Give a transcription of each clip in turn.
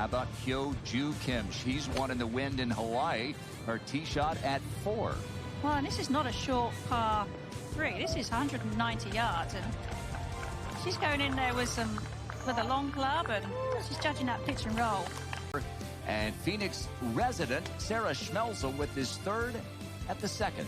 How about Hyo Joo Kim? She's one in the wind in Hawaii. Her tee shot at 4. Well, and this is not a short par 3. This is 190 yards, and she's going in there with a long club, and she's judging that pitch and roll. And Phoenix resident Sarah Schmelzel with his 3rd at the 2nd.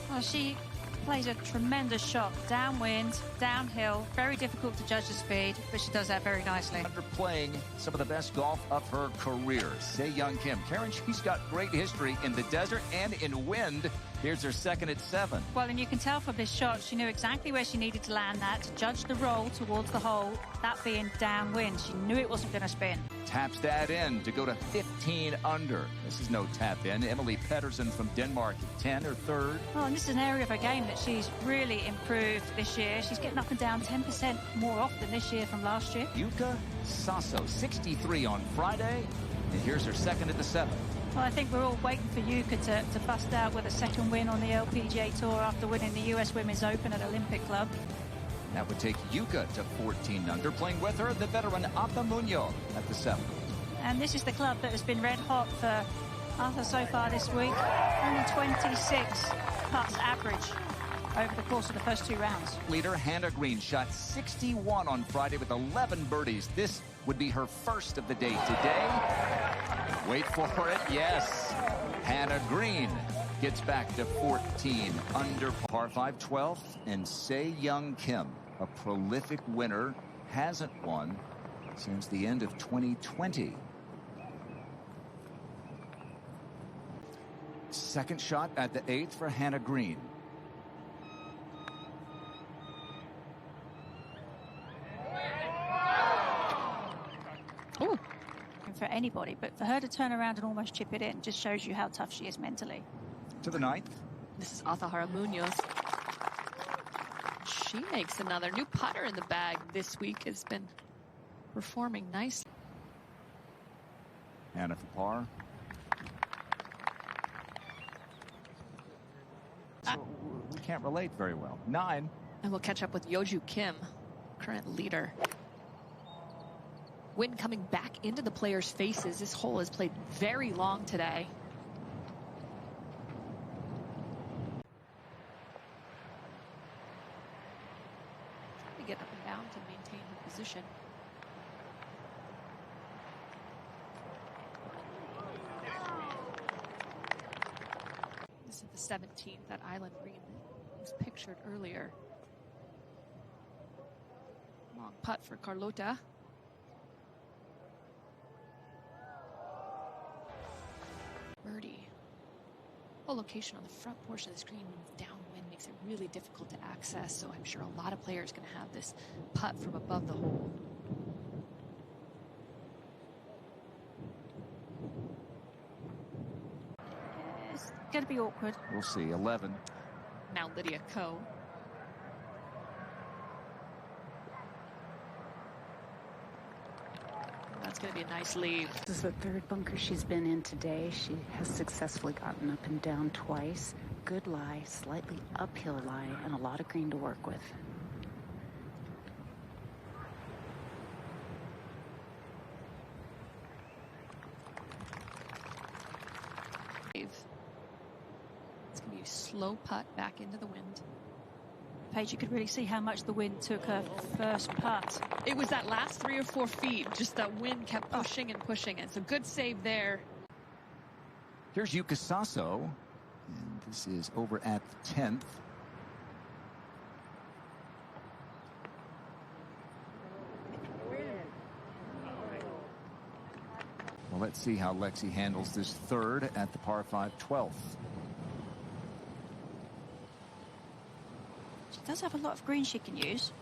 Well, she plays a tremendous shot, downwind, downhill, very difficult to judge the speed, but she does that very nicely. After playing some of the best golf of her career, Se-Young Kim. Karen, she's got great history in the desert and in wind. Here's her 2nd at 7. Well, and you can tell from this shot, she knew exactly where she needed to land that to judge the roll towards the hole, that being downwind. She knew it wasn't going to spin. Taps that in to go to 15 under. This is no tap in. Emily Pedersen from Denmark at 10, her 3rd. Well, and this is an area of her game that she's really improved this year. She's getting up and down 10% more often this year from last year. Yuka Sasso, 63 on Friday. And here's her 2nd at the 7th. Well, I think we're all waiting for Yuka to bust out with a 2nd win on the LPGA Tour after winning the US Women's Open at Olympic Club. That would take Yuka to 14 under. Playing with her, the veteran Ata Munoz at the 7th. And this is the club that has been red hot for Arthur so far this week. Only 26 putts average over the course of the first 2 rounds. Leader Hannah Green shot 61 on Friday with 11 birdies. This would be her 1st of the day today. Wait for it, yes. Hannah Green gets back to 14 under. Par 5 12th, and Se-Young Kim, a prolific winner, hasn't won since the end of 2020. 2nd shot at the 8th for Hannah Green. Ooh. For anybody, but for her to turn around and almost chip it in just shows you how tough she is mentally. To the 9th. This is Atahara Munoz. She makes another new putter in the bag this week. Has been performing nicely. Hannah for par. So we can't relate very well. 9. And we'll catch up with Yeoju Kim, current leader. Wind coming back into the players' faces. This hole has played very long today. Trying to get up and down to maintain her position. This is the 17th, that island green was pictured earlier. Long putt for Carlota. Birdie. Well, location on the front portion of the screen downwind makes it really difficult to access, so I'm sure a lot of players are going to have this putt from above the hole. It's going to be awkward. We'll see. 11. Now Lydia Ko. That's going to be a nice leave. This is the 3rd bunker she's been in today. She has successfully gotten up and down twice. Good lie, slightly uphill lie, and a lot of green to work with. It's going to be a slow putt back into the wind. Paige, you could really see how much the wind took her first putt. It was that last 3 or 4 feet. Just that wind kept pushing and pushing. And so good save there. Here's Yuka Sasso. And this is over at the 10th. Well, let's see how Lexi handles this 3rd at the par 5 12th. She does have a lot of green she can use.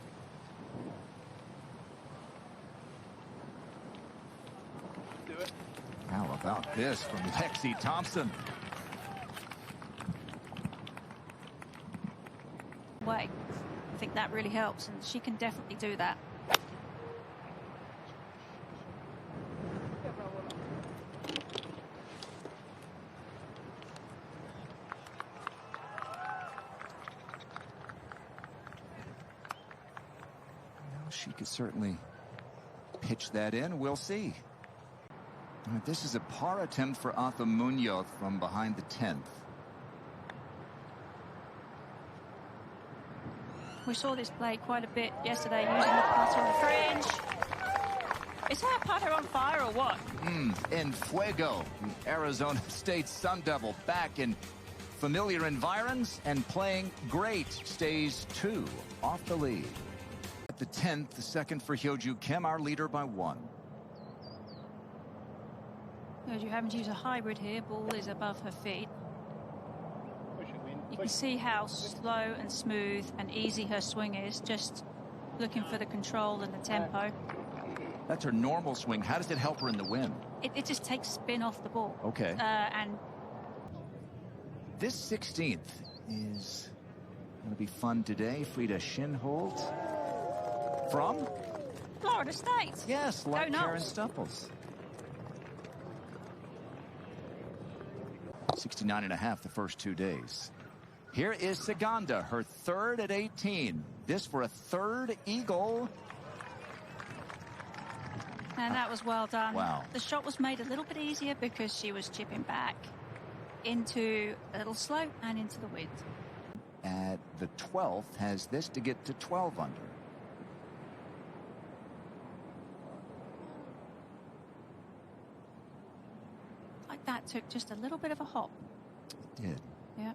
How about this from Lexi Thompson? Way. I think that really helps, and she can definitely do that. She could certainly pitch that in. We'll see. All right, this is a par attempt for Arthur Munoz from behind the 10th. We saw this play quite a bit yesterday using the putter on the fringe. Is that putter on fire or what? En fuego. The Arizona State Sun Devil back in familiar environs and playing great. Stays 2 off the lead. At the 10th, the second for Hyo-Joo Kim, our leader by 1. You're having to use a hybrid here. Ball is above her feet. You can see how slow and smooth and easy her swing is, just looking for the control and the tempo. That's her normal swing. How does it help her in the wind? It just takes spin off the ball. Okay. And this 16th is going to be fun today. Frida Schinhold from Florida State. Yes, like Go Karen Noles. Stupples. 69.5 the first 2 days. Here is Saganda, her third at 18. This for a third eagle. And that was well done. Wow. The shot was made a little bit easier because she was chipping back into a little slope and into the wind. At the 12th, has this to get to 12 under. Like that took just a little bit of a hop. It did. Yeah.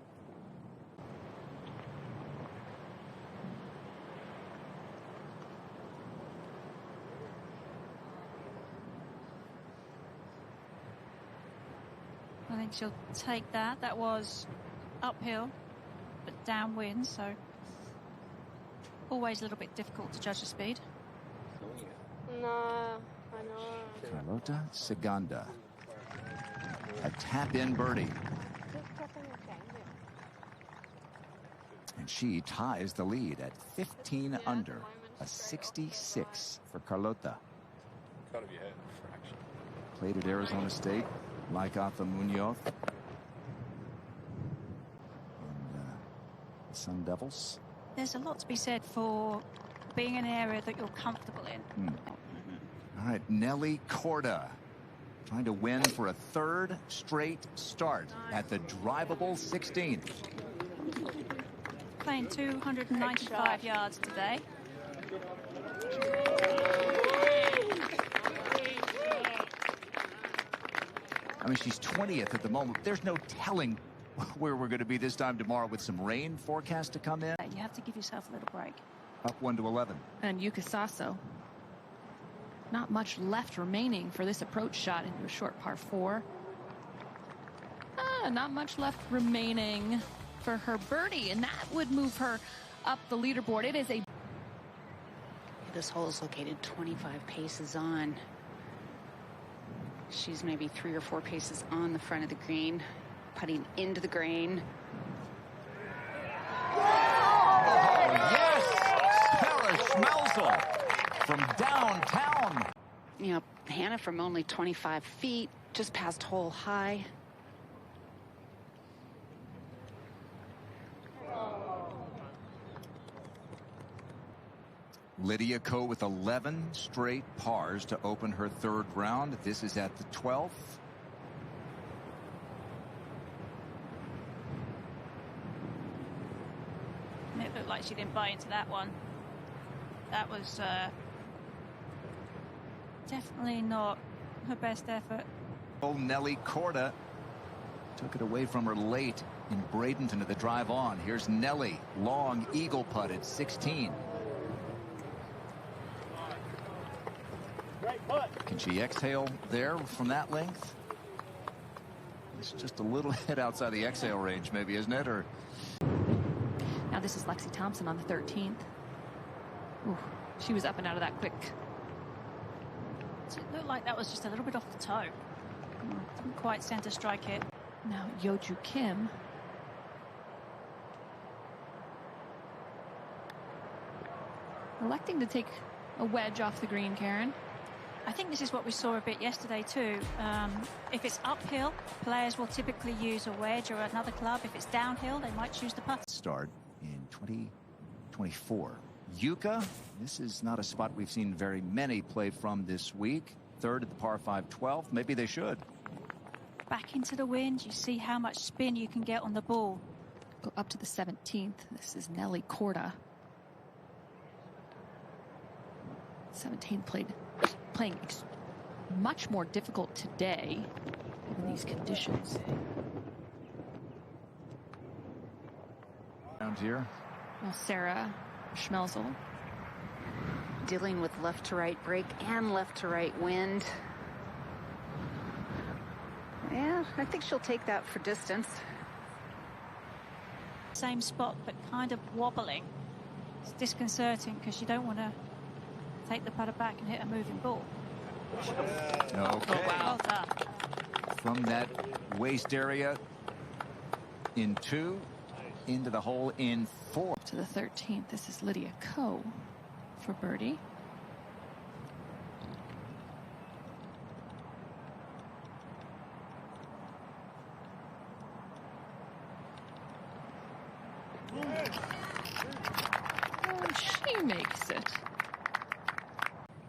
I think she'll take that. That was uphill, but downwind, so always a little bit difficult to judge the speed. No, I know. Carlota Saganda. A tap-in birdie. And she ties the lead at 15 under. A 66 for Carlota. Played at Arizona State, like Arthur Munoz. And Sun Devils. There's a lot to be said for being in an area that you're comfortable in. All right, Nelly Korda trying to win for a third straight start at the drivable 16th. Playing 295 yards today. I mean, she's 20th at the moment. There's no telling where we're going to be this time tomorrow with some rain forecast to come in. You have to give yourself a little break. Up 1 to 11. And Yuka Saso. Not much left remaining for this approach shot into a short par 4. Not much left remaining for her birdie, and that would move her up the leaderboard. It is a... This hole is located 25 paces on. She's maybe 3 or 4 paces on the front of the green, putting into the green. Oh, yes! Sarah Schmelzel from downtown. You know, Hannah from only 25 feet, just past hole high. Lydia Ko with 11 straight pars to open her third round. This is at the 12th. And it looked like she didn't buy into that one. That was definitely not her best effort. Old Nelly Korda took it away from her late in Bradenton at the drive on. Here's Nelly, long eagle putt at 16. Can she exhale there from that length? It's just a little hit outside the exhale range, maybe, isn't it? Or Now this is Lexi Thompson on the 13th. Ooh, she was up and out of that quick. So it looked like that was just a little bit off the toe. Didn't quite center strike it. Now Hyo-Joo Kim. Electing to take a wedge off the green, Karen. I think this is what we saw a bit yesterday too. If it's uphill, players will typically use a wedge or another club. If it's downhill, they might choose the putt. start in 2024. Yuka, this is not a spot we've seen very many play from this week. third at the par 5 12th. Maybe they should. Back into the wind. You see how much spin you can get on the ball. Go up to the 17th. This is Nelly Korda. 17th playing much more difficult today in these conditions. Around here. Well, Sarah Schmelzel Dealing with left to right break and left to right wind. Yeah, I think she'll take that for distance. Same spot, but kind of wobbling. It's disconcerting because you don't want to take the putter back and hit a moving ball. Okay. Oh, wow. Well done. From that waist area in 2, into the hole in 4. To the 13th, this is Lydia Ko for birdie. Oh, she makes it.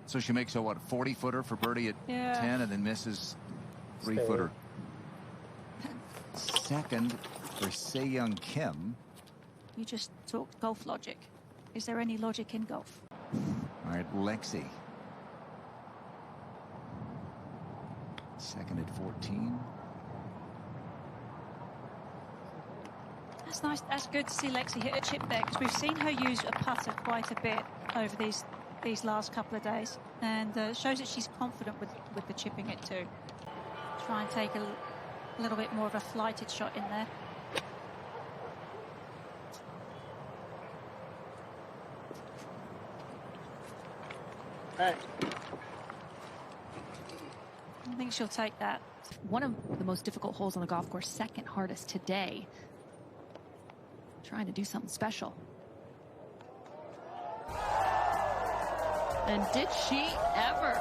So she makes a, what, 40-footer for birdie at 10 and then misses 3-footer. Second for Se-Young Kim. You just talked golf logic. Is there any logic in golf? All right, Lexi. Second at 14. That's nice. That's good to see Lexi hit a chip there because we've seen her use a putter quite a bit over these last couple of days, and shows that she's confident with the chipping it too. Try and take a little bit more of a flighted shot in there. Hey. I think she'll take that. One of the most difficult holes on the golf course, second hardest today. Trying to do something special. And did she ever?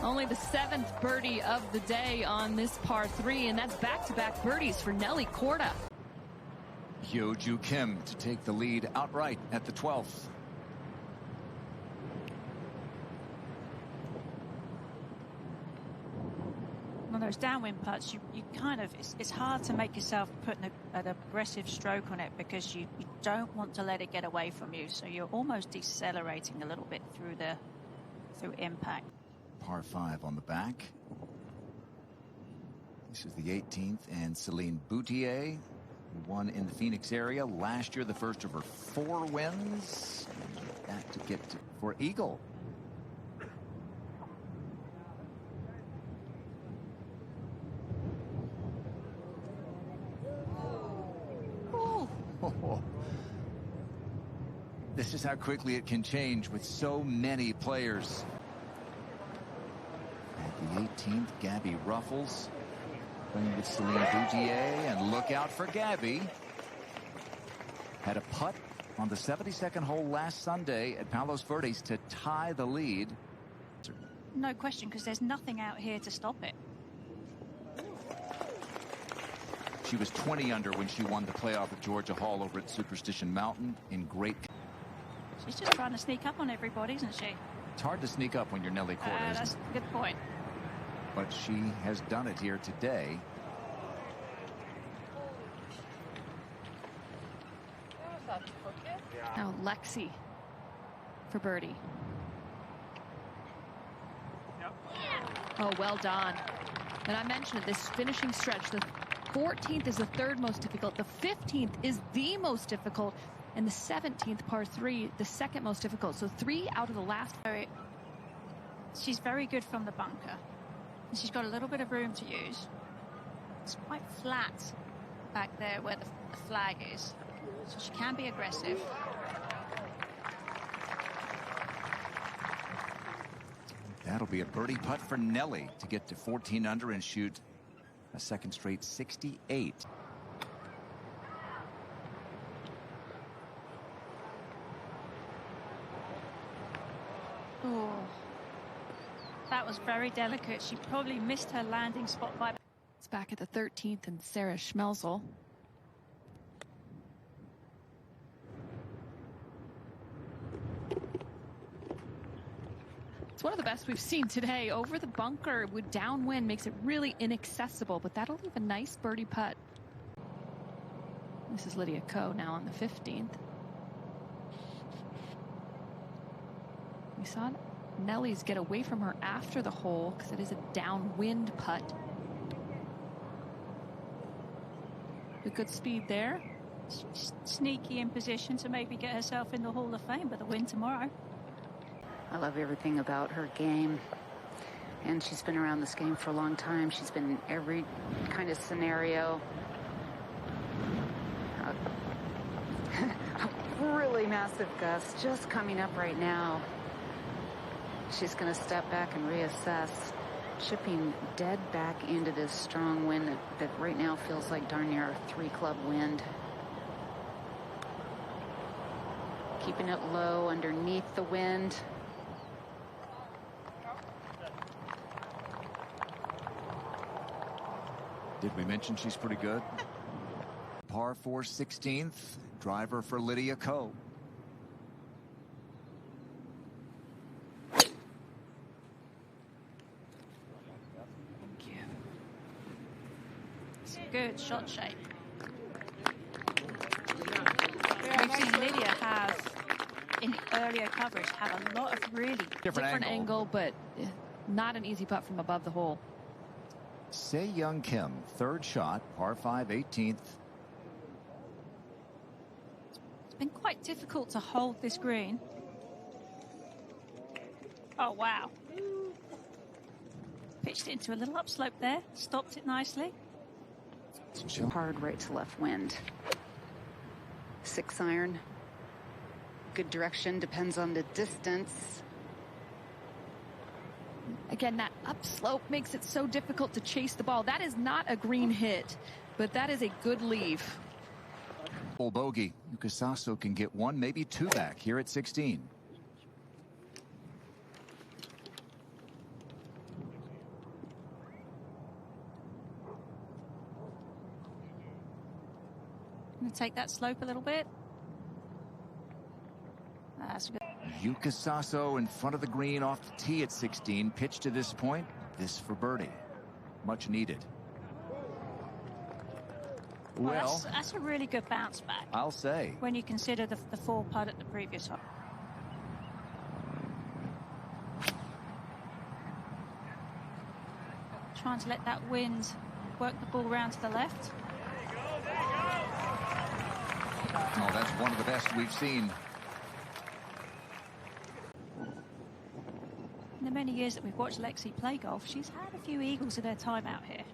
Only the 7th birdie of the day on this par 3, and that's back-to-back birdies for Nelly Korda. Hyo-Joo Kim to take the lead outright at the 12th. On those downwind putts, you kind of, it's hard to make yourself put an aggressive stroke on it because you don't want to let it get away from you. So you're almost decelerating a little bit through impact. Par 5 on the back. This is the 18th, and Celine Boutier won in the Phoenix area last year, the first of her 4 wins. That to get to, for Eagle. This is how quickly it can change with so many players. At the 18th, Gabby Ruffles playing with Celine Boutier, and look out for Gabby. Had a putt on the 72nd hole last Sunday at Palos Verdes to tie the lead. No question, because there's nothing out here to stop it. She was 20 under when she won the playoff at Georgia Hall over at Superstition Mountain in great. She's just trying to sneak up on everybody, isn't she? It's hard to sneak up when you're Nelly Korda, isn't that's it? a good point. But she has done it here today. Now Lexi for birdie. Oh, well done. And I mentioned it, this finishing stretch, the 14th is the 3rd most difficult. The 15th is the most difficult. And the 17th, par 3, the 2nd most difficult. So 3 out of the last. She's very good from the bunker. And she's got a little bit of room to use. It's quite flat back there where the flag is. So she can be aggressive. That'll be a birdie putt for Nelly to get to 14 under and shoot a second straight 68. Oh, that was very delicate. She probably missed her landing spot by. It's back at the 13th, and Sarah Schmelzel. It's one of the best we've seen today. Over the bunker with downwind makes it really inaccessible, but that'll leave a nice birdie putt. This is Lydia Ko now on the 15th. We saw Nelly's get away from her after the hole because it is a downwind putt. With good speed there. She's sneaky in position to maybe get herself in the Hall of Fame by the win tomorrow. I love everything about her game. And she's been around this game for a long time. She's been in every kind of scenario. A really massive gust just coming up right now. She's going to step back and reassess. Chipping dead back into this strong wind that right now feels like darn near a 3-club wind. Keeping it low underneath the wind. Did we mention she's pretty good? Par 4 16th. Driver for Lydia Ko. Good shot shape. We've seen Lydia have, in earlier coverage, have a lot of really different angle, but not an easy putt from above the hole. Se Young Kim, third shot, par 5 18th. It's been quite difficult to hold this green. Oh, wow. Pitched it into a little upslope there, stopped it nicely. Hard right to left wind. 6-iron. Good direction, depends on the distance. Again, that upslope makes it so difficult to chase the ball. That is not a green hit, but that is a good leave. Full bogey. Yuka Saso can get one, maybe two back here at 16. Going to take that slope a little bit. That's good. Yuka Saso in front of the green off the tee at 16. Pitch to this point. This for birdie. Much needed. Well, that's a really good bounce back. I'll say. When you consider the 4 putt at the previous hole. Trying to let that wind work the ball round to the left. Oh, that's one of the best we've seen. In the many years that we've watched Lexi play golf, she's had a few eagles in her time out here.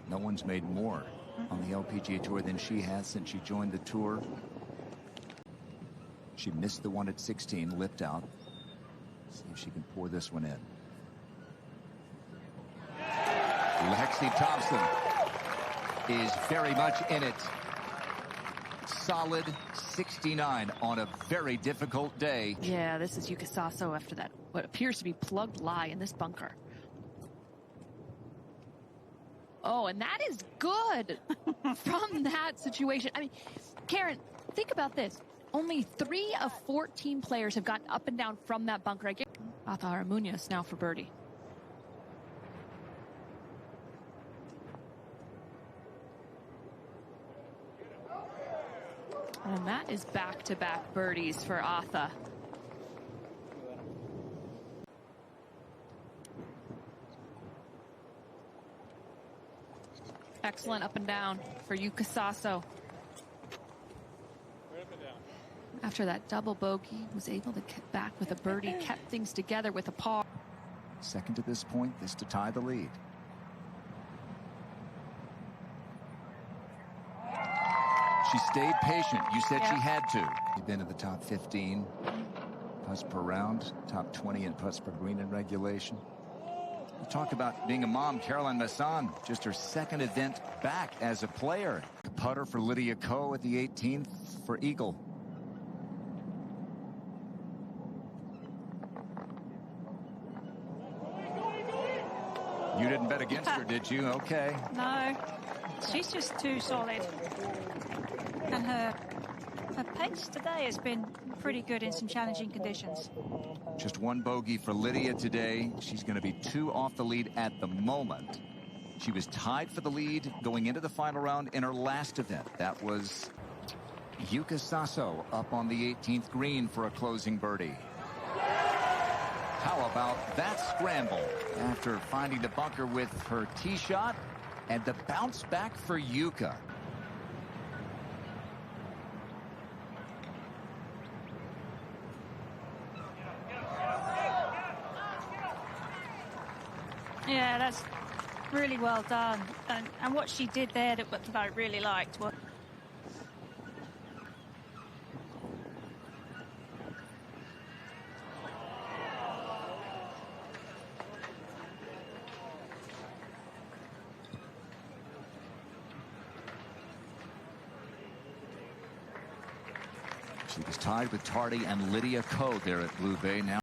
No one's made more on the LPGA Tour than she has since she joined the tour. She missed the one at 16, lipped out. See if she can pour this one in. Lexi Thompson is very much in it. Solid 69 on a very difficult day. Yeah, this is Yuka Saso after that, what appears to be plugged lie in this bunker. Oh, and that is good from that situation. I mean, Karen, think about this. Only 3 of 14 players have gotten up and down from that bunker. I get Athara Munoz now for birdie. And that is back-to-back birdies for Atha. Excellent up and down for Yuka Saso. After that double bogey, was able to get back with a birdie, kept things together with a par. Second to this point, this to tie the lead. She stayed patient. You said she had to. She's been in the top 15 putts per round, top 20 in putts per green in regulation. We talk about being a mom. Caroline Masson, just her second event back as a player. Putter for Lydia Ko at the 18th for Eagle. You didn't bet against her, did you? Okay. No, she's just too solid. And her pace today has been pretty good in some challenging conditions. Just one bogey for Lydia today. She's going to be 2 off the lead at the moment. She was tied for the lead going into the final round in her last event. That was Yuka Sasso up on the 18th green for a closing birdie. How about that scramble after finding the bunker with her tee shot, and the bounce back for Yuka. Yeah, that's really well done. And what she did there that I really liked was she was tied with Tardy and Lydia Ko there at Blue Bay. Now